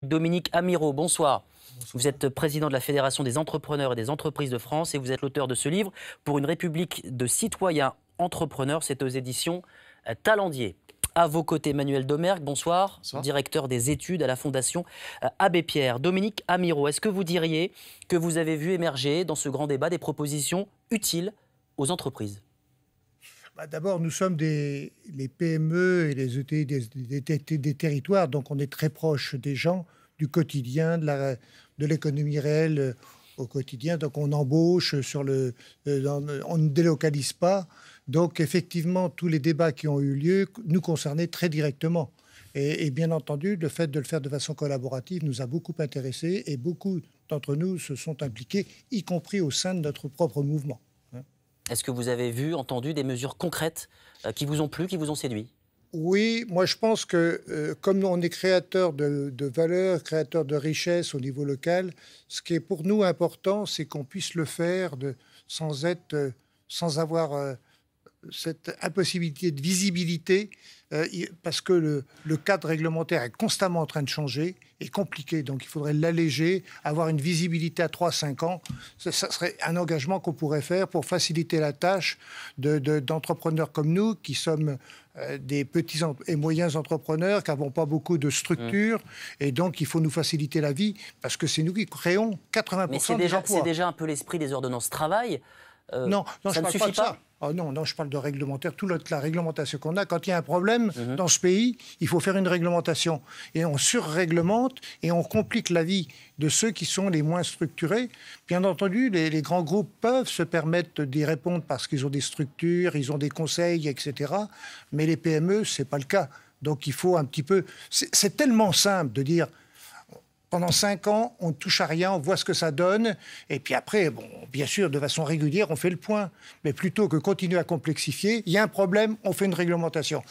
Dominique Amirault, bonsoir. Vous êtes président de la Fédération des entrepreneurs et des entreprises de France et vous êtes l'auteur de ce livre pour une république de citoyens entrepreneurs. C'est aux éditions Talendier. À vos côtés, Manuel Domergue, bonsoir, Bonsoir. Directeur des études à la Fondation Abbé Pierre. Dominique Amirault, est-ce que vous diriez que vous avez vu émerger dans ce grand débat des propositions utiles aux entreprises ? D'abord, nous sommes les PME et les ETI des territoires, donc on est très proche des gens, du quotidien, de l'économie réelle au quotidien. Donc on embauche, on ne délocalise pas. Donc effectivement, tous les débats qui ont eu lieu nous concernaient très directement. Et bien entendu, le fait de le faire de façon collaborative nous a beaucoup intéressés et beaucoup d'entre nous se sont impliqués, y compris au sein de notre propre mouvement. Est-ce que vous avez vu, entendu des mesures concrètes qui vous ont plu, qui vous ont séduit ? Oui, moi je pense que comme on est créateur de valeur, créateur de richesse au niveau local, ce qui est pour nous important, c'est qu'on puisse le faire sans avoir cette impossibilité de visibilité, parce que le cadre réglementaire est constamment en train de changer, est compliqué, donc il faudrait l'alléger, avoir une visibilité à 3-5 ans. Ça serait un engagement qu'on pourrait faire pour faciliter la tâche d'entrepreneurs comme nous, qui sommes des petits et moyens entrepreneurs, qui n'avons pas beaucoup de structures, et donc il faut nous faciliter la vie, parce que c'est nous qui créons 80% des emplois. C'est déjà un peu l'esprit des ordonnances travail. Non, ça je ne ne parle suffit pas de ça. Oh non, je parle de réglementaire. Toute la réglementation qu'on a, quand il y a un problème dans ce pays, il faut faire une réglementation. Et on surréglemente et on complique la vie de ceux qui sont les moins structurés. Bien entendu, les grands groupes peuvent se permettre d'y répondre parce qu'ils ont des structures, ils ont des conseils, etc. Mais les PME, ce n'est pas le cas. Donc il faut un petit peu... C'est tellement simple de dire... Pendant 5 ans, on ne touche à rien, on voit ce que ça donne. Et puis après, bien sûr, de façon régulière, on fait le point. Mais plutôt que continuer à complexifier, il y a un problème, on fait une réglementation.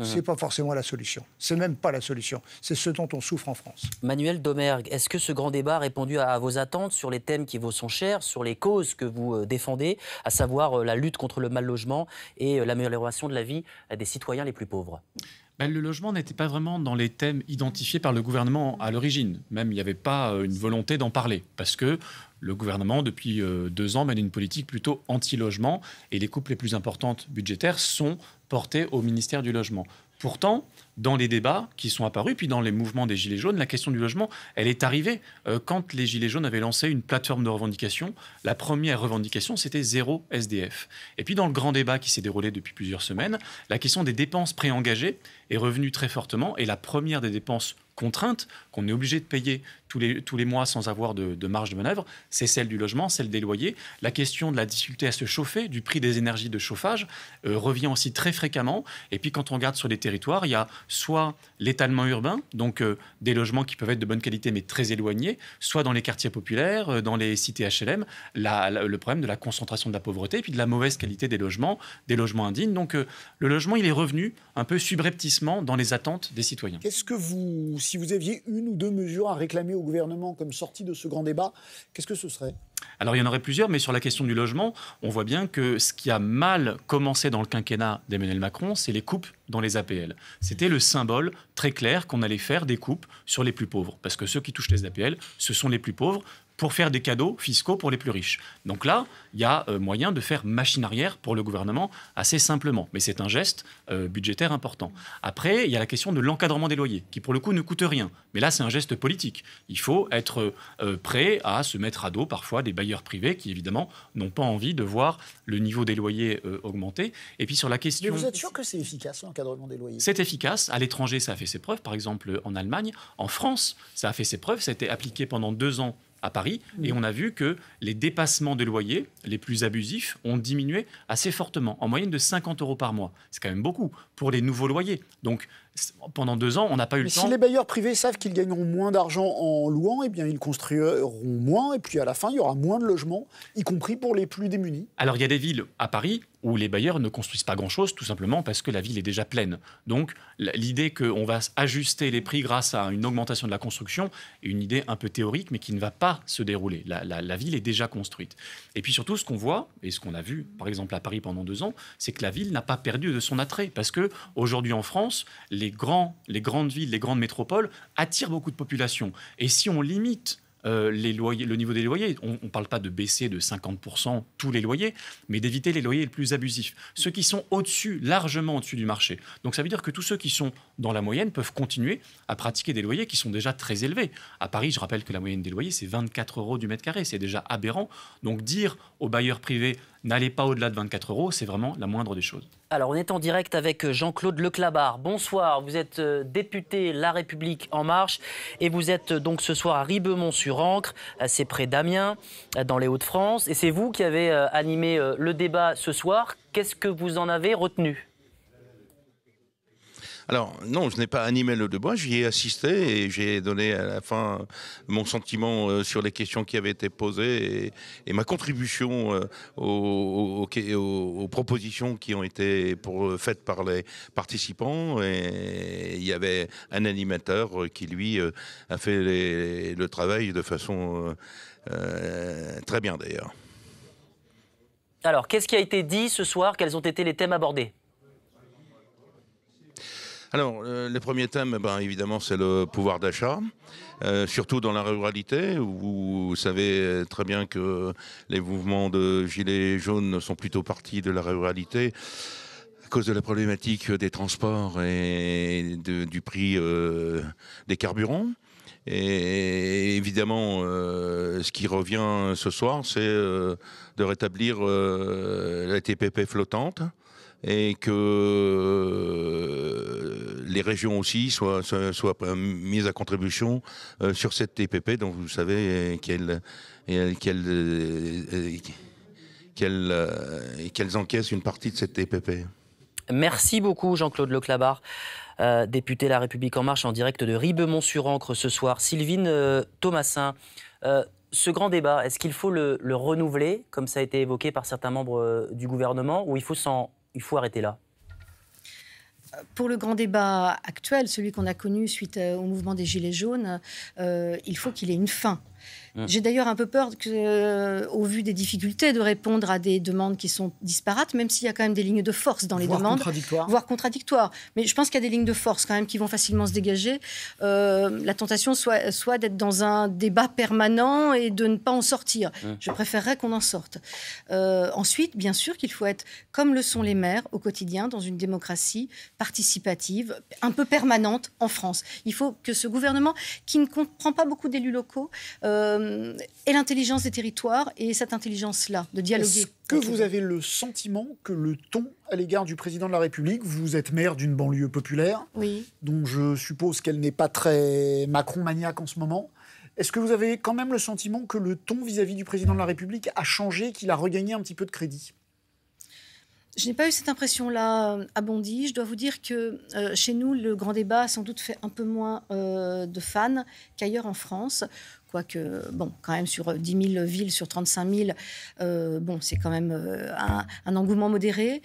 Ce n'est pas forcément la solution. Ce n'est même pas la solution. C'est ce dont on souffre en France. Manuel Domergue, est-ce que ce grand débat a répondu à vos attentes sur les thèmes qui vous sont chers, sur les causes que vous défendez, à savoir la lutte contre le mal-logement et l'amélioration de la vie des citoyens les plus pauvres ? Le logement n'était pas vraiment dans les thèmes identifiés par le gouvernement à l'origine. Même, il n'y avait pas une volonté d'en parler. Parce que le gouvernement, depuis 2 ans, mène une politique plutôt anti-logement. Et les coupes les plus importantes budgétaires sont portées au ministère du Logement. Pourtant, dans les débats qui sont apparus, puis dans les mouvements des Gilets jaunes, la question du logement, elle est arrivée quand les Gilets jaunes avaient lancé une plateforme de revendication. La première revendication, c'était 0 SDF. Et puis dans le grand débat qui s'est déroulé depuis plusieurs semaines, la question des dépenses préengagées est revenue très fortement. Et la première des dépenses contraintes qu'on est obligé de payer tous les mois sans avoir de marge de manœuvre, c'est celle du logement, celle des loyers. La question de la difficulté à se chauffer, du prix des énergies de chauffage, revient aussi très fréquemment. Et puis quand on regarde sur les territoires, il y a soit l'étalement urbain, donc des logements qui peuvent être de bonne qualité mais très éloignés, soit dans les quartiers populaires, dans les cités HLM, le problème de la concentration de la pauvreté et puis de la mauvaise qualité des logements indignes. Donc le logement, il est revenu un peu subrepticement dans les attentes des citoyens. Qu'est-ce que si vous aviez 1 ou 2 mesures à réclamer au gouvernement comme sortie de ce grand débat, qu'est-ce que ce serait ? Alors il y en aurait plusieurs, mais sur la question du logement, on voit bien que ce qui a mal commencé dans le quinquennat d'Emmanuel Macron, c'est les coupes dans les APL. C'était le symbole très clair qu'on allait faire des coupes sur les plus pauvres, parce que ceux qui touchent les APL, ce sont les plus pauvres, pour faire des cadeaux fiscaux pour les plus riches. Donc là, il y a moyen de faire machine arrière pour le gouvernement assez simplement. Mais c'est un geste budgétaire important. Après, il y a la question de l'encadrement des loyers, qui pour le coup ne coûte rien. Mais là, c'est un geste politique. Il faut être prêt à se mettre à dos parfois des bailleurs privés qui, évidemment, n'ont pas envie de voir le niveau des loyers augmenter. Et puis sur la question... Mais vous êtes sûr que c'est efficace, l'encadrement des loyers ? C'est efficace. À l'étranger, ça a fait ses preuves. Par exemple, en Allemagne. En France, ça a fait ses preuves. Ça a été appliqué pendant 2 ans à Paris, et on a vu que les dépassements de loyers les plus abusifs ont diminué assez fortement, en moyenne de 50 € par mois. C'est quand même beaucoup pour les nouveaux loyers. Donc, pendant 2 ans, on n'a pas eu le temps... Si les bailleurs privés savent qu'ils gagneront moins d'argent en louant, eh bien, ils construiront moins, et puis à la fin, il y aura moins de logements, y compris pour les plus démunis. Alors, il y a des villes, à Paris, où les bailleurs ne construisent pas grand-chose, tout simplement parce que la ville est déjà pleine. Donc l'idée qu'on va ajuster les prix grâce à une augmentation de la construction est une idée un peu théorique, mais qui ne va pas se dérouler. La ville est déjà construite. Et puis surtout, ce qu'on voit, et ce qu'on a vu, par exemple, à Paris pendant 2 ans, c'est que la ville n'a pas perdu de son attrait. Parce qu'aujourd'hui, en France, les grandes villes, les grandes métropoles attirent beaucoup de population. Et si on limite les loyers, le niveau des loyers, on ne parle pas de baisser de 50% tous les loyers, mais d'éviter les loyers les plus abusifs. Ceux qui sont au-dessus, largement au-dessus du marché. Donc ça veut dire que tous ceux qui sont dans la moyenne peuvent continuer à pratiquer des loyers qui sont déjà très élevés. À Paris, je rappelle que la moyenne des loyers, c'est 24 € du mètre carré. C'est déjà aberrant. Donc dire aux bailleurs privés, n'allez pas au-delà de 24 €, c'est vraiment la moindre des choses. Alors, on est en direct avec Jean-Claude Leclabar. Bonsoir, vous êtes député La République En Marche et vous êtes donc ce soir à Ribemont-sur-Ancre, c'est près d'Amiens, dans les Hauts-de-France. Et c'est vous qui avez animé le débat ce soir. Qu'est-ce que vous en avez retenu ? Alors, non, je n'ai pas animé le débat, j'y ai assisté et j'ai donné à la fin mon sentiment sur les questions qui avaient été posées et ma contribution aux propositions qui ont été faites par les participants. Et il y avait un animateur qui, lui, a fait le travail de façon très bien, d'ailleurs. Alors, qu'est-ce qui a été dit ce soir ? Quels ont été les thèmes abordés ? Alors, le premier thème, évidemment, c'est le pouvoir d'achat, surtout dans la ruralité, où vous savez très bien que les mouvements de gilets jaunes sont plutôt partis de la ruralité à cause de la problématique des transports et du prix des carburants. Et évidemment, ce qui revient ce soir, c'est de rétablir la TPP flottante, et que les régions aussi soient mises à contribution sur cette TPP, dont vous savez qu'elles encaissent une partie de cette TPP. Merci beaucoup Jean-Claude Leclabar, député La République En Marche en direct de Ribemont-sur-Ancre ce soir. Sylvine Thomassin, ce grand débat, est-ce qu'il faut le renouveler, comme ça a été évoqué par certains membres du gouvernement, ou il faut arrêter là? Pour le grand débat actuel, celui qu'on a connu suite au mouvement des Gilets jaunes, il faut qu'il ait une fin. J'ai d'ailleurs un peu peur, au vu des difficultés, de répondre à des demandes qui sont disparates, même s'il y a quand même des lignes de force dans les demandes. Voire contradictoires. Mais je pense qu'il y a des lignes de force quand même qui vont facilement se dégager. La tentation soit d'être dans un débat permanent et de ne pas en sortir. Je préférerais qu'on en sorte. Ensuite, bien sûr qu'il faut être, comme le sont les maires au quotidien, dans une démocratie participative, un peu permanente en France. Il faut que ce gouvernement, qui ne comprend pas beaucoup d'élus locaux, et l'intelligence des territoires et cette intelligence-là, de dialoguer. Est-ce que vous avez le sentiment que le ton à l'égard du président de la République, vous êtes maire d'une banlieue populaire, oui, dont je suppose qu'elle n'est pas très Macron-maniaque en ce moment, est-ce que vous avez quand même le sentiment que le ton vis-à-vis du président de la République a changé, qu'il a regagné un petit peu de crédit ? Je n'ai pas eu cette impression-là à Bondy. Je dois vous dire que chez nous, le grand débat a sans doute fait un peu moins de fans qu'ailleurs en France. Quoique, bon, quand même, sur 10 000 villes, sur 35 000, bon, c'est quand même un engouement modéré.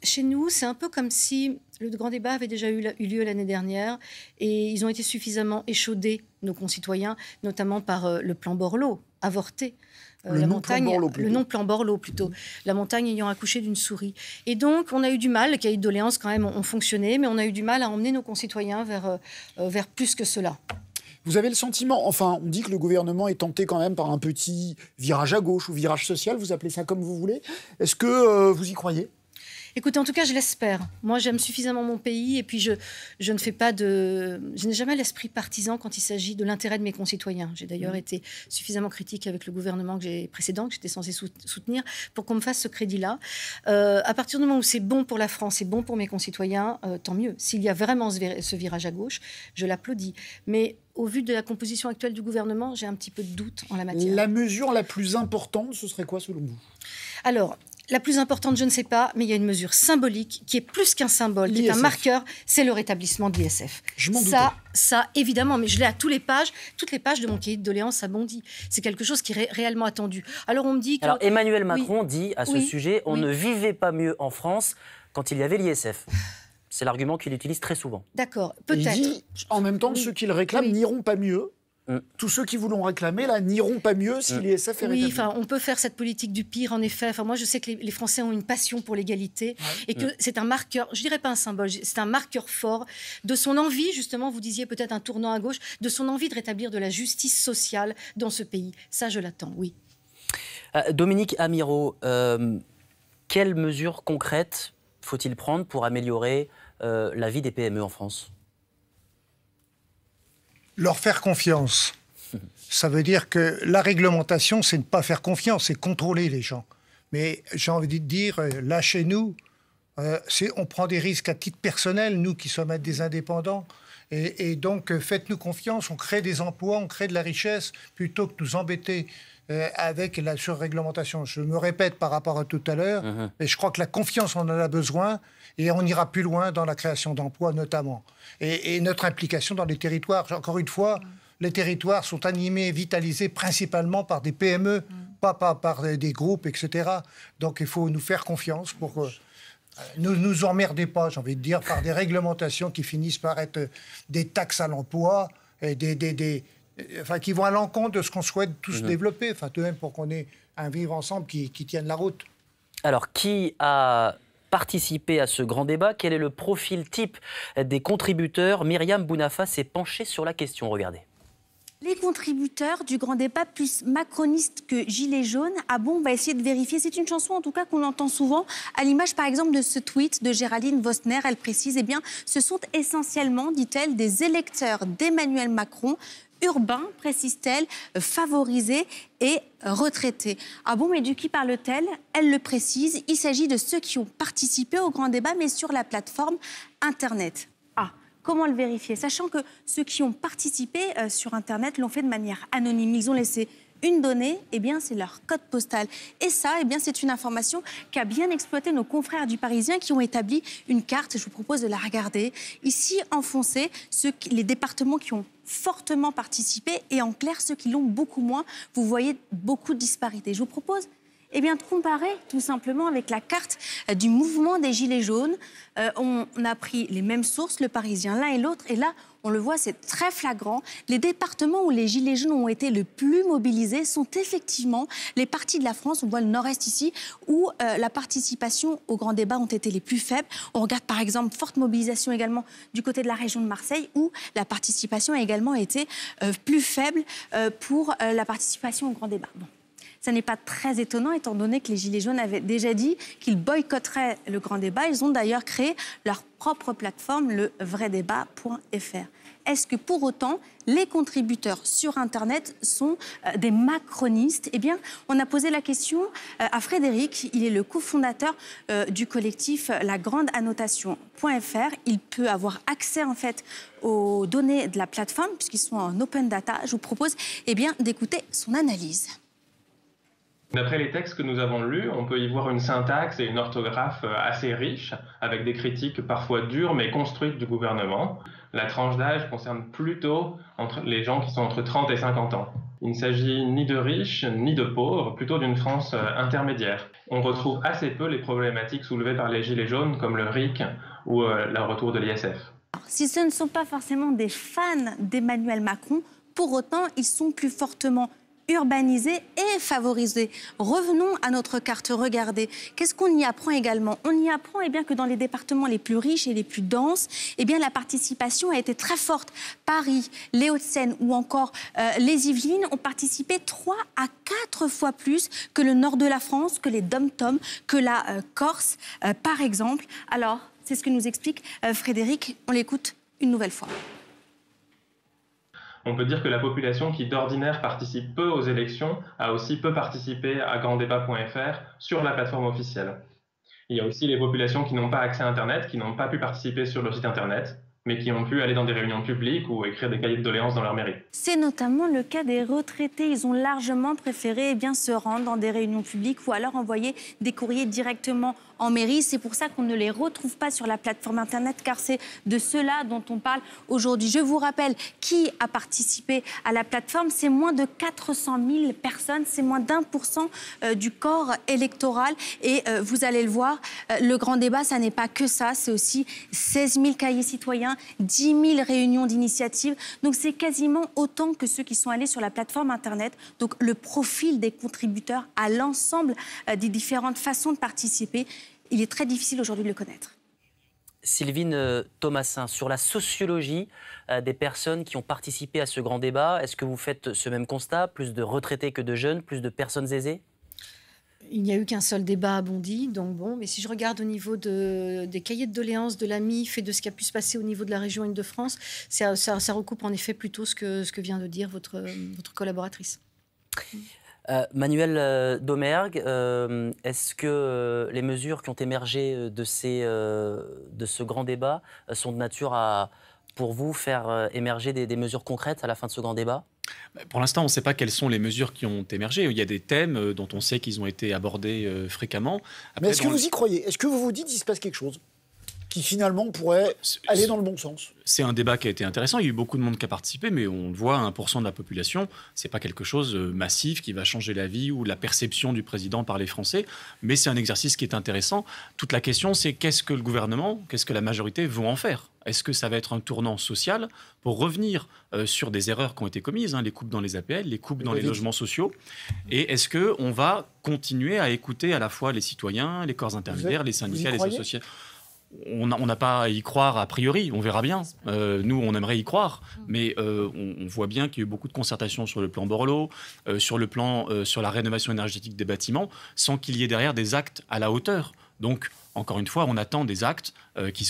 Chez nous, c'est un peu comme si le grand débat avait déjà eu lieu l'année dernière et ils ont été suffisamment échaudés, nos concitoyens, notamment par le plan Borloo, avorté. Le non-plan Borloo, plutôt. La montagne ayant accouché d'une souris. Et donc, on a eu du mal, les cahiers de doléances, quand même, ont fonctionné, mais on a eu du mal à emmener nos concitoyens vers plus que cela. Vous avez le sentiment, enfin, on dit que le gouvernement est tenté quand même par un petit virage à gauche ou virage social, vous appelez ça comme vous voulez. Est-ce que vous y croyez ? Écoutez, en tout cas, je l'espère. Moi, j'aime suffisamment mon pays et puis je n'ai jamais l'esprit partisan quand il s'agit de l'intérêt de mes concitoyens. J'ai d'ailleurs été suffisamment critique avec le gouvernement précédent, que j'étais censée soutenir, pour qu'on me fasse ce crédit-là. À partir du moment où c'est bon pour la France et bon pour mes concitoyens, tant mieux. S'il y a vraiment ce virage à gauche, je l'applaudis. Mais au vu de la composition actuelle du gouvernement, j'ai un petit peu de doute en la matière. La mesure la plus importante, ce serait quoi selon vous ? Alors, La plus importante, je ne sais pas, mais il y a une mesure symbolique qui est plus qu'un symbole, qui est un marqueur, c'est le rétablissement de l'ISF. Je m'en doutais. Ça, évidemment, mais je l'ai à toutes les pages de mon cahier de doléances abondit. C'est quelque chose qui est réellement attendu. Alors on me dit que... Alors Emmanuel Macron dit à ce sujet, on ne vivait pas mieux en France quand il y avait l'ISF. C'est l'argument qu'il utilise très souvent. D'accord, peut-être. Il dit, en même temps, ceux qui le réclament n'iront pas mieux. Tous ceux qui voulont réclamer, là, n'iront pas mieux si l'ISF est rétabli. Oui, on peut faire cette politique du pire, en effet. Moi, je sais que les Français ont une passion pour l'égalité et que c'est un marqueur, je dirais pas un symbole, c'est un marqueur fort de son envie, justement, vous disiez peut-être un tournant à gauche, de son envie de rétablir de la justice sociale dans ce pays. Ça, je l'attends, oui. Dominique Amirault, quelles mesures concrètes faut-il prendre pour améliorer la vie des PME en France ? Leur faire confiance. Ça veut dire que la réglementation, c'est ne pas faire confiance, c'est contrôler les gens. Mais j'ai envie de dire, là chez nous, on prend des risques à titre personnel, nous qui sommes des indépendants. Et donc, faites-nous confiance, on crée des emplois, on crée de la richesse, plutôt que de nous embêter avec la surréglementation. Je me répète par rapport à tout à l'heure, mais je crois que la confiance, on en a besoin, et on ira plus loin dans la création d'emplois notamment. Et notre implication dans les territoires. Encore une fois, les territoires sont animés, vitalisés principalement par des PME, pas par des groupes, etc. Donc il faut nous faire confiance pour que nous emmerdez pas, j'ai envie de dire, par des réglementations qui finissent par être des taxes à l'emploi, et qui vont à l'encontre de ce qu'on souhaite tous développer, tout de même pour qu'on ait un vivre ensemble qui tienne la route. Alors, qui a participé à ce grand débat? Quel est le profil type des contributeurs? Myriam Bounafa s'est penchée sur la question, regardez. Les contributeurs du grand débat, plus macronistes que gilets jaunes. Ah bon, on va essayer de vérifier. C'est une chanson, en tout cas, qu'on entend souvent. À l'image, par exemple, de ce tweet de Géraldine Vosner. Elle précise, eh bien, ce sont essentiellement, dit-elle, des électeurs d'Emmanuel Macron, urbains, précise-t-elle, favorisés et retraités. Ah bon, mais de qui parle-t-elle? Elle le précise, il s'agit de ceux qui ont participé au grand débat, mais sur la plateforme Internet. Comment le vérifier? Sachant que ceux qui ont participé sur Internet l'ont fait de manière anonyme. Ils ont laissé une donnée, eh bien, c'est leur code postal. Et ça, eh bien, c'est une information qu'a bien exploité nos confrères du Parisien qui ont établi une carte. Je vous propose de la regarder. Ici, en foncé, les départements qui ont fortement participé et en clair, ceux qui l'ont beaucoup moins. Vous voyez beaucoup de disparités. Je vous propose de comparer tout simplement avec la carte du mouvement des Gilets jaunes. On a pris les mêmes sources, le Parisien, l'un et l'autre, et là, on le voit, c'est très flagrant. Les départements où les Gilets jaunes ont été le plus mobilisés sont effectivement les parties de la France, on voit le nord-est ici, où la participation au grand débat ont été les plus faibles. On regarde par exemple forte mobilisation également du côté de la région de Marseille, où la participation a également été plus faible pour la participation au grand débat. Bon. Ça n'est pas très étonnant, étant donné que les Gilets jaunes avaient déjà dit qu'ils boycotteraient le grand débat. Ils ont d'ailleurs créé leur propre plateforme, le vraidébat.fr. Est-ce que pour autant, les contributeurs sur Internet sont des macronistes? Eh bien, on a posé la question à Frédéric. Il est le cofondateur du collectif La Grande Annotation.fr. Il peut avoir accès en fait aux données de la plateforme puisqu'ils sont en open data. Je vous propose d'écouter son analyse. D'après les textes que nous avons lus, on peut y voir une syntaxe et une orthographe assez riches, avec des critiques parfois dures mais construites du gouvernement. La tranche d'âge concerne plutôt les gens qui sont entre 30 et 50 ans. Il ne s'agit ni de riches ni de pauvres, plutôt d'une France intermédiaire. On retrouve assez peu les problématiques soulevées par les Gilets jaunes, comme le RIC ou le retour de l'ISF. Si ce ne sont pas forcément des fans d'Emmanuel Macron, pour autant, ils sont plus fortement urbanisés et favorisés. Revenons à notre carte, regardez. Qu'est-ce qu'on y apprend également? On y apprend que dans les départements les plus riches et les plus denses, la participation a été très forte. Paris, les Hauts-de-Seine ou encore les Yvelines ont participé 3 à 4 fois plus que le nord de la France, que les DOM-TOM, que la Corse, par exemple. Alors, c'est ce que nous explique Frédéric. On l'écoute une nouvelle fois. On peut dire que la population qui d'ordinaire participe peu aux élections a aussi peu participé à granddébat.fr sur la plateforme officielle. Il y a aussi les populations qui n'ont pas accès à Internet, qui n'ont pas pu participer sur le site Internet. mais qui ont pu aller dans des réunions publiques ou écrire des cahiers de doléances dans leur mairie. C'est notamment le cas des retraités. Ils ont largement préféré se rendre dans des réunions publiques ou alors envoyer des courriers directement en mairie. C'est pour ça qu'on ne les retrouve pas sur la plateforme Internet, car c'est de cela dont on parle aujourd'hui. Je vous rappelle qui a participé à la plateforme. C'est moins de 400 000 personnes, c'est moins d'1% du corps électoral. Et vous allez le voir, le grand débat, ça n'est pas que ça. C'est aussi 16 000 cahiers citoyens, 10 000 réunions d'initiative. Donc c'est quasiment autant que ceux qui sont allés sur la plateforme Internet. Donc le profil des contributeurs à l'ensemble des différentes façons de participer, il est très difficile aujourd'hui de le connaître. Sylvine Thomassin, sur la sociologie des personnes qui ont participé à ce grand débat, est-ce que vous faites ce même constat? Plus de retraités que de jeunes, plus de personnes aisées? Il n'y a eu qu'un seul débat à Bondy, donc bon, mais si je regarde au niveau des cahiers de doléances de la MIF et de ce qui a pu se passer au niveau de la région Île-de-France, ça recoupe en effet plutôt ce que vient de dire votre collaboratrice. Manuel Domergue, est-ce que les mesures qui ont émergé de ce grand débat sont de nature à, pour vous, faire émerger des mesures concrètes à la fin de ce grand débat? Pour l'instant, on ne sait pas quelles sont les mesures qui ont émergé. Il y a des thèmes dont on sait qu'ils ont été abordés fréquemment. Après, mais est-ce que vous y croyez? Est-ce que vous vous dites qu'il se passe quelque chose qui finalement pourrait aller dans le bon sens? C'est un débat qui a été intéressant. Il y a eu beaucoup de monde qui a participé, mais on le voit, 1% de la population, c'est pas quelque chose de massif qui va changer la vie ou la perception du président par les Français. Mais c'est un exercice qui est intéressant. Toute la question, c'est qu'est-ce que le gouvernement, qu'est-ce que la majorité vont en faire? Est-ce que ça va être un tournant social pour revenir sur des erreurs qui ont été commises, les coupes dans les APL, les coupes dans les logements sociaux? Et est-ce qu'on va continuer à écouter à la fois les citoyens, les corps intermédiaires, les syndicats, les associations? On n'a pas à y croire a priori, on verra bien. Nous, on aimerait y croire, mais on voit bien qu'il y a eu beaucoup de concertations sur le plan Borloo, sur le plan sur la rénovation énergétique des bâtiments, sans qu'il y ait derrière des actes à la hauteur. Donc, encore une fois, on attend des actes qui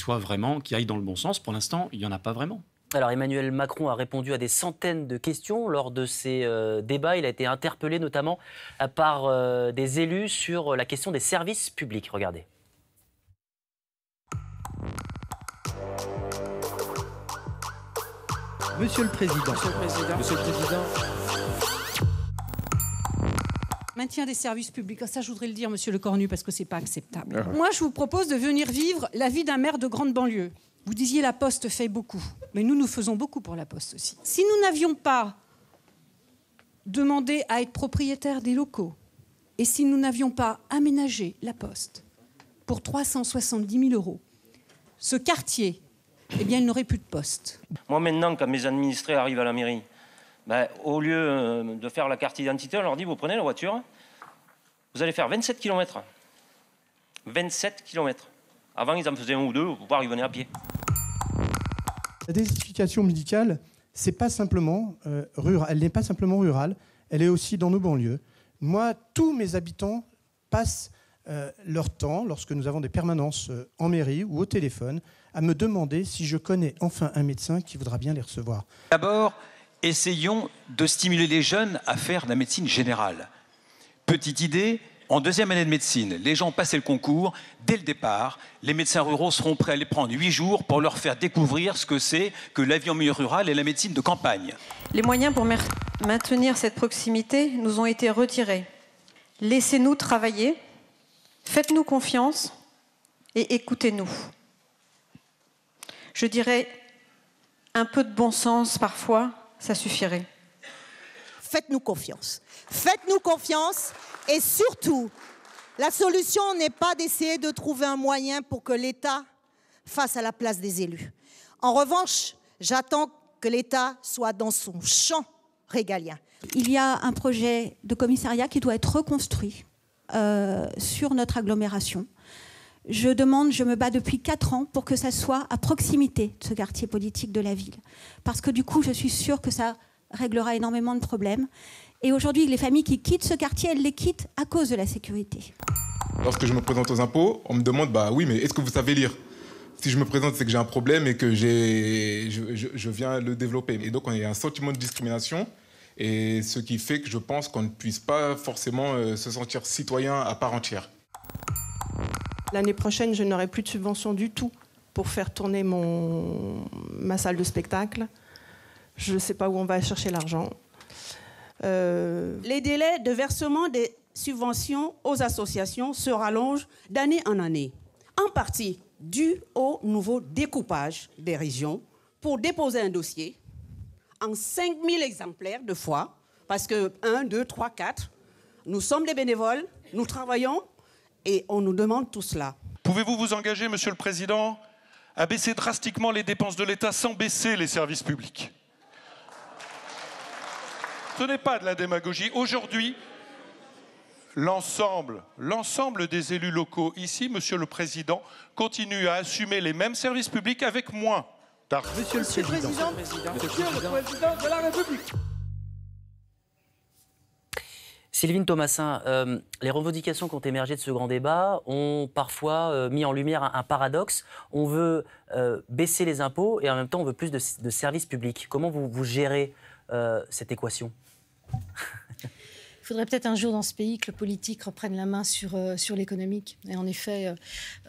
aillent dans le bon sens. Pour l'instant, il n'y en a pas vraiment. Alors Emmanuel Macron a répondu à des centaines de questions lors de ces débats. Il a été interpellé notamment par des élus sur la question des services publics. Regardez. Monsieur le Président. Monsieur le Président. Maintien des services publics. Ça, je voudrais le dire, Monsieur Le Cornu, parce que c'est pas acceptable. Moi, je vous propose de venir vivre la vie d'un maire de grande banlieue. Vous disiez la Poste fait beaucoup, mais nous faisons beaucoup pour la Poste aussi. Si nous n'avions pas demandé à être propriétaires des locaux, et si nous n'avions pas aménagé la Poste pour 370 000 €, ce quartier, eh bien, il n'aurait plus de poste. Moi, maintenant, quand mes administrés arrivent à la mairie, au lieu de faire la carte d'identité, on leur dit, vous prenez la voiture, vous allez faire 27 km. 27 km. Avant, ils en faisaient 1 ou 2, voire ils venaient à pied. La désertification médicale, c'est pas simplement rural. Elle n'est pas simplement rurale, elle est aussi dans nos banlieues. Moi, tous mes habitants passent leur temps, lorsque nous avons des permanences en mairie ou au téléphone, à me demander si je connais enfin un médecin qui voudra bien les recevoir. D'abord, essayons de stimuler les jeunes à faire de la médecine générale. Petite idée, en 2e année de médecine, les gens passaient le concours. Dès le départ, les médecins ruraux seront prêts à les prendre 8 jours pour leur faire découvrir ce que c'est que la vie en milieu rural et la médecine de campagne. Les moyens pour maintenir cette proximité nous ont été retirés. Laissez-nous travailler, faites-nous confiance et écoutez-nous. Je dirais un peu de bon sens parfois, ça suffirait. Faites-nous confiance. Faites-nous confiance et surtout, la solution n'est pas d'essayer de trouver un moyen pour que l'État fasse à la place des élus. En revanche, j'attends que l'État soit dans son champ régalien. Il y a un projet de commissariat qui doit être reconstruit sur notre agglomération. Je me bats depuis 4 ans pour que ça soit à proximité de ce quartier politique de la ville. Parce que du coup, je suis sûre que ça réglera énormément de problèmes. Et aujourd'hui, les familles qui quittent ce quartier, elles les quittent à cause de la sécurité. Lorsque je me présente aux impôts, on me demande, oui, mais est-ce que vous savez lire? Si je me présente, c'est que j'ai un problème et que je viens le développer. Et donc, on a un sentiment de discrimination. Et ce qui fait que je pense qu'on ne puisse pas forcément se sentir citoyen à part entière. L'année prochaine, je n'aurai plus de subventions du tout pour faire tourner ma salle de spectacle. Je ne sais pas où on va chercher l'argent. Les délais de versement des subventions aux associations se rallongent d'année en année, en partie dû au nouveau découpage des régions pour déposer un dossier en 5000 exemplaires de fois, parce que 1, 2, 3, 4, nous sommes des bénévoles, nous travaillons et on nous demande tout cela. Pouvez-vous vous engager, Monsieur le Président, à baisser drastiquement les dépenses de l'État sans baisser les services publics? Ce n'est pas de la démagogie. Aujourd'hui, l'ensemble des élus locaux ici, Monsieur le Président, continue à assumer les mêmes services publics avec moins d'argent. Monsieur le Président de la République. Sylvine Thomassin, les revendications qui ont émergé de ce grand débat ont parfois mis en lumière un paradoxe. On veut baisser les impôts et en même temps on veut plus de services publics. Comment vous gérez cette équation? Il faudrait peut-être un jour dans ce pays que le politique reprenne la main sur l'économique. Et en effet,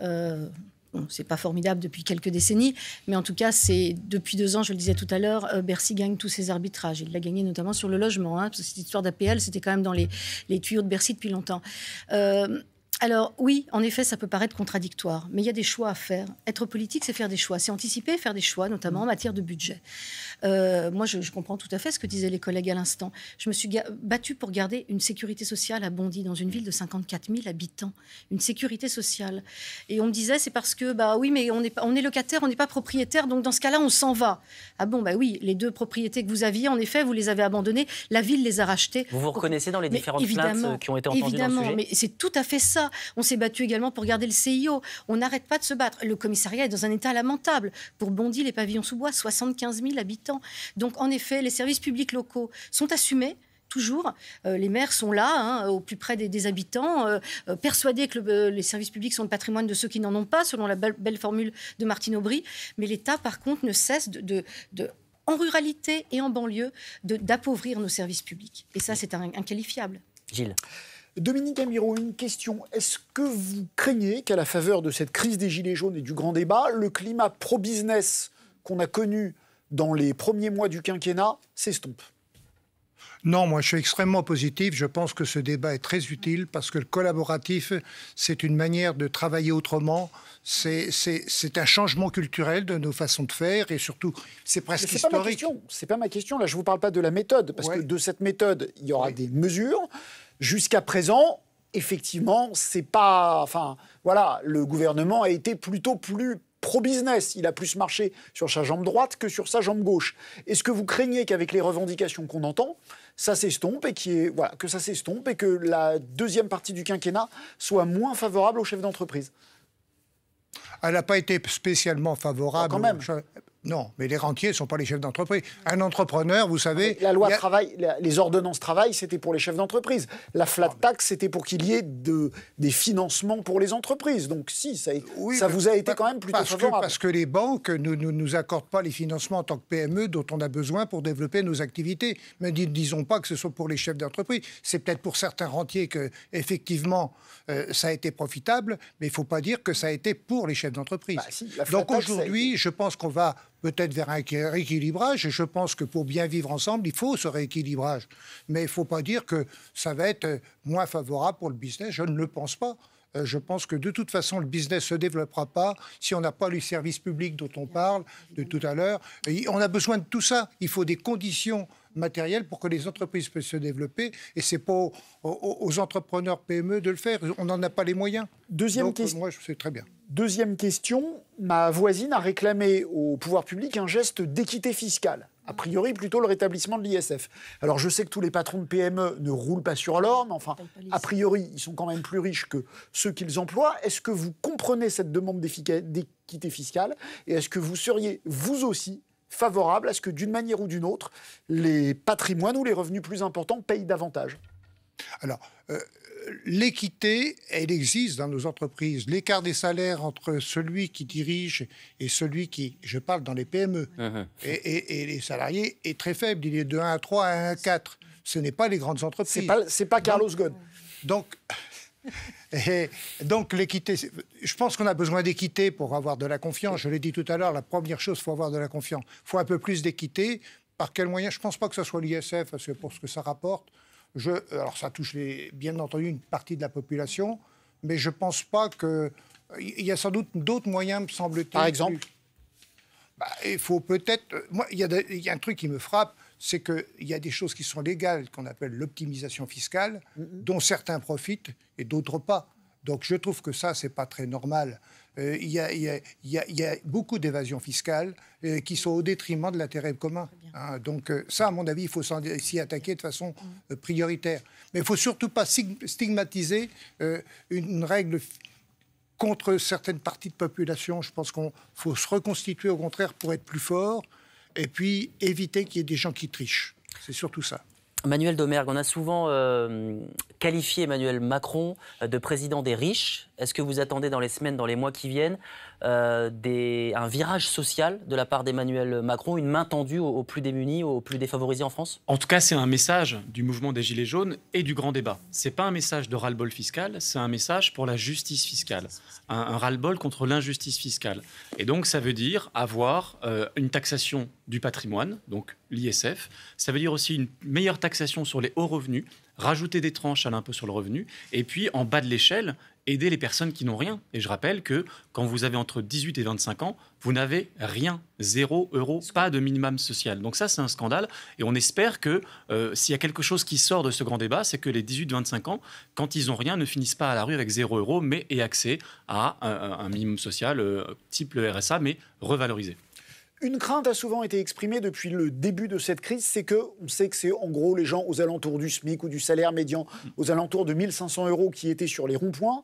bon, c'est pas formidable depuis quelques décennies, mais en tout cas, c'est depuis 2 ans, je le disais tout à l'heure, Bercy gagne tous ses arbitrages. Il l'a gagné notamment sur le logement. Parce que cette histoire d'APL, c'était quand même dans les tuyaux de Bercy depuis longtemps. Alors oui, en effet, ça peut paraître contradictoire, mais il y a des choix à faire. Être politique, c'est faire des choix, c'est anticiper, faire des choix, notamment en matière de budget. Moi, je comprends tout à fait ce que disaient les collègues à l'instant. Je me suis battue pour garder une sécurité sociale à Bondy, dans une ville de 54 000 habitants. Une sécurité sociale. Et on me disait, c'est parce que, bah oui, mais on est locataire, on n'est pas propriétaire, donc dans ce cas-là, on s'en va. Ah bon, bah oui, les 2 propriétés que vous aviez, en effet, vous les avez abandonnées, la ville les a rachetées. Vous vous reconnaissez dans les différentes plaintes qui ont été entendues dans le sujet? Mais c'est tout à fait ça. On s'est battu également pour garder le CIO. On n'arrête pas de se battre. Le commissariat est dans un état lamentable. Pour Bondy, les pavillons sous bois, 75 000 habitants. Donc, en effet, les services publics locaux sont assumés. Toujours. Les maires sont là, au plus près des habitants, persuadés que les services publics sont le patrimoine de ceux qui n'en ont pas, selon la belle formule de Martine Aubry. Mais l'État, par contre, ne cesse en ruralité et en banlieue, d'appauvrir nos services publics. Et ça, c'est inqualifiable. Gilles. Dominique Amirault, une question. Est-ce que vous craignez qu'à la faveur de cette crise des Gilets jaunes et du grand débat, le climat pro-business qu'on a connu dans les premiers mois du quinquennat s'estompe? Non, moi je suis extrêmement positif. Je pense que ce débat est très utile parce que le collaboratif, c'est une manière de travailler autrement. C'est un changement culturel de nos façons de faire et surtout, c'est presque historique. C'est pas ma question. Là, je vous parle pas de la méthode parce que de cette méthode, il y aura des mesures. Jusqu'à présent, effectivement, c'est pas... Enfin, voilà, le gouvernement a été plutôt plus pro-business. Il a plus marché sur sa jambe droite que sur sa jambe gauche. Est-ce que vous craignez qu'avec les revendications qu'on entend, ça s'estompe et que ça s'estompe et que la deuxième partie du quinquennat soit moins favorable aux chefs d'entreprise? Elle n'a pas été spécialement favorable. Quand même. Non, mais les rentiers ne sont pas les chefs d'entreprise. Un entrepreneur, vous savez... La loi travail, les ordonnances travail, c'était pour les chefs d'entreprise. La flat tax, c'était pour qu'il y ait des financements pour les entreprises. Donc si, ça vous a été quand même plutôt favorable. Parce que les banques ne nous accordent pas les financements en tant que PME dont on a besoin pour développer nos activités. Mais ne disons pas que ce soit pour les chefs d'entreprise. C'est peut-être pour certains rentiers que, effectivement, ça a été profitable, mais il ne faut pas dire que ça a été pour les chefs d'entreprise. Donc aujourd'hui, je pense qu'on va peut-être vers un rééquilibrage, et je pense que pour bien vivre ensemble, il faut ce rééquilibrage. Mais il ne faut pas dire que ça va être moins favorable pour le business, je ne le pense pas. Je pense que de toute façon, le business ne se développera pas si on n'a pas les services publics dont on parle de tout à l'heure. On a besoin de tout ça. Il faut des conditions matérielles pour que les entreprises puissent se développer. Et ce n'est pas aux entrepreneurs PME de le faire. On n'en a pas les moyens. Deuxième question. Moi, je sais très bien. Deuxième question. Ma voisine a réclamé au pouvoir public un geste d'équité fiscale. A priori, plutôt le rétablissement de l'ISF. Alors, je sais que tous les patrons de PME ne roulent pas sur l'or, mais enfin, a priori, ils sont quand même plus riches que ceux qu'ils emploient. Est-ce que vous comprenez cette demande d'équité fiscale? Et est-ce que vous seriez, vous aussi, favorable à ce que, d'une manière ou d'une autre, les patrimoines ou les revenus plus importants payent davantage? Alors, l'équité, elle existe dans nos entreprises. L'écart des salaires entre celui qui dirige et celui qui, je parle dans les PME, et les salariés, est très faible. Il est de 1 à 3 à 1 à 4. Ce n'est pas les grandes entreprises. C'est pas Carlos Ghosn. Donc, Et donc l'équité, je pense qu'on a besoin d'équité pour avoir de la confiance. Je l'ai dit tout à l'heure, la première chose, il faut avoir de la confiance. Il faut un peu plus d'équité. Par quel moyen? Je ne pense pas que ce soit l'ISF, parce que pour ce que ça rapporte. Alors ça touche bien entendu une partie de la population, mais je ne pense pas que... Il y a sans doute d'autres moyens, me semble-t-il. Par exemple? Il faut peut-être... Moi, il y a un truc qui me frappe, c'est qu'il y a des choses qui sont légales, qu'on appelle l'optimisation fiscale, dont certains profitent et d'autres pas. Donc je trouve que ça, ce n'est pas très normal. Il y a beaucoup d'évasion fiscale qui sont au détriment de l'intérêt commun. Hein, donc ça, à mon avis, il faut s'y attaquer de façon prioritaire. Mais il ne faut surtout pas stigmatiser une règle contre certaines parties de population. Je pense qu'il faut se reconstituer au contraire pour être plus fort et puis éviter qu'il y ait des gens qui trichent. C'est surtout ça. Manuel Domergue, on a souvent qualifié Emmanuel Macron de président des riches. Est-ce que vous attendez dans les semaines, dans les mois qui viennent, un virage social de la part d'Emmanuel Macron, une main tendue aux plus démunis, aux plus défavorisés en France? En tout cas, c'est un message du mouvement des Gilets jaunes et du grand débat. Ce n'est pas un message de ras-le-bol fiscal, c'est un message pour la justice fiscale, un ras-le-bol contre l'injustice fiscale. Et donc, ça veut dire avoir une taxation du patrimoine, donc l'ISF. Ça veut dire aussi une meilleure taxation sur les hauts revenus, rajouter des tranches à l'impôt sur le revenu, et puis en bas de l'échelle, aider les personnes qui n'ont rien. Et je rappelle que quand vous avez entre 18 et 25 ans, vous n'avez rien, 0 €, pas de minimum social. Donc ça, c'est un scandale. Et on espère que s'il y a quelque chose qui sort de ce grand débat, c'est que les 18-25 ans, quand ils n'ont rien, ne finissent pas à la rue avec 0 €, mais aient accès à un minimum social type le RSA, mais revalorisé. Une crainte a souvent été exprimée depuis le début de cette crise, c'est qu'on sait que c'est en gros les gens aux alentours du SMIC ou du salaire médian, aux alentours de 1 500 € qui étaient sur les ronds-points.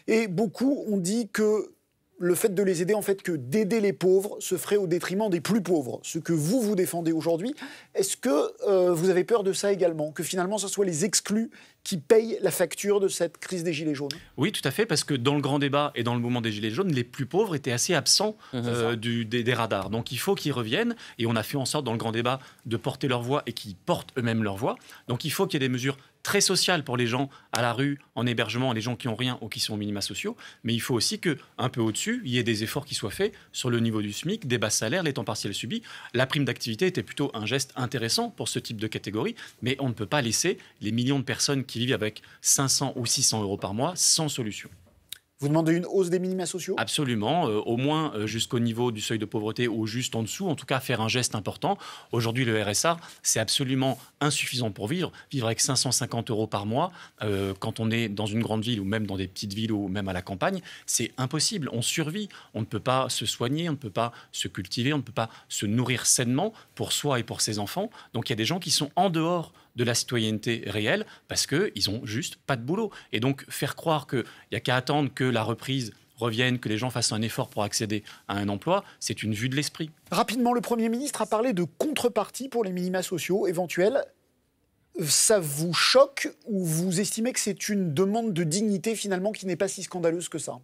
Et beaucoup ont dit que le fait de les aider, en fait, que d'aider les pauvres se ferait au détriment des plus pauvres. Ce que vous défendez aujourd'hui, est-ce que vous avez peur de ça également? Que finalement, ce soit les exclus qui payent la facture de cette crise des Gilets jaunes? Oui, tout à fait, parce que dans le grand débat et dans le mouvement des Gilets jaunes, les plus pauvres étaient assez absents des radars. Donc il faut qu'ils reviennent, et on a fait en sorte dans le grand débat de porter leur voix et qu'ils portent eux-mêmes leur voix. Donc il faut qu'il y ait des mesures très sociales pour les gens à la rue, en hébergement, les gens qui n'ont rien ou qui sont aux minima sociaux. Mais il faut aussi qu'un peu au-dessus, il y ait des efforts qui soient faits sur le niveau du SMIC, des bas salaires, les temps partiels subis. La prime d'activité était plutôt un geste intéressant pour ce type de catégorie, mais on ne peut pas laisser les millions de personnes qui vivent avec 500 ou 600 € par mois sans solution. Vous demandez une hausse des minima sociaux? Absolument, au moins jusqu'au niveau du seuil de pauvreté ou juste en dessous, en tout cas faire un geste important. Aujourd'hui, le RSA, c'est absolument insuffisant pour vivre. Vivre avec 550 € par mois, quand on est dans une grande ville ou même dans des petites villes ou même à la campagne, c'est impossible. On survit, on ne peut pas se soigner, on ne peut pas se cultiver, on ne peut pas se nourrir sainement pour soi et pour ses enfants. Donc il y a des gens qui sont en dehors de la citoyenneté réelle parce qu'ils n'ont juste pas de boulot. Et donc faire croire qu'il n'y a qu'à attendre que la reprise revienne, que les gens fassent un effort pour accéder à un emploi, c'est une vue de l'esprit. Rapidement, le Premier ministre a parlé de contrepartie pour les minima sociaux éventuels. Ça vous choque ou vous estimez que c'est une demande de dignité finalement qui n'est pas si scandaleuse que ça?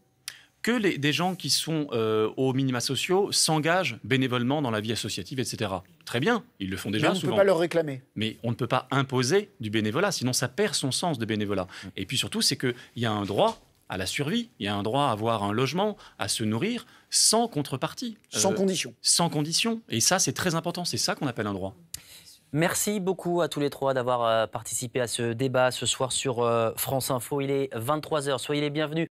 Que des gens qui sont aux minima sociaux s'engagent bénévolement dans la vie associative, etc. Très bien, ils le font déjà souvent. On ne peut pas leur réclamer. Mais on ne peut pas imposer du bénévolat, sinon ça perd son sens de bénévolat. Et puis surtout, c'est qu'il y a un droit à la survie, il y a un droit à avoir un logement, à se nourrir, sans contrepartie. Sans condition. Sans condition. Et ça, c'est très important, c'est ça qu'on appelle un droit. Merci beaucoup à tous les trois d'avoir participé à ce débat ce soir sur France Info. Il est 23 h, soyez les bienvenus.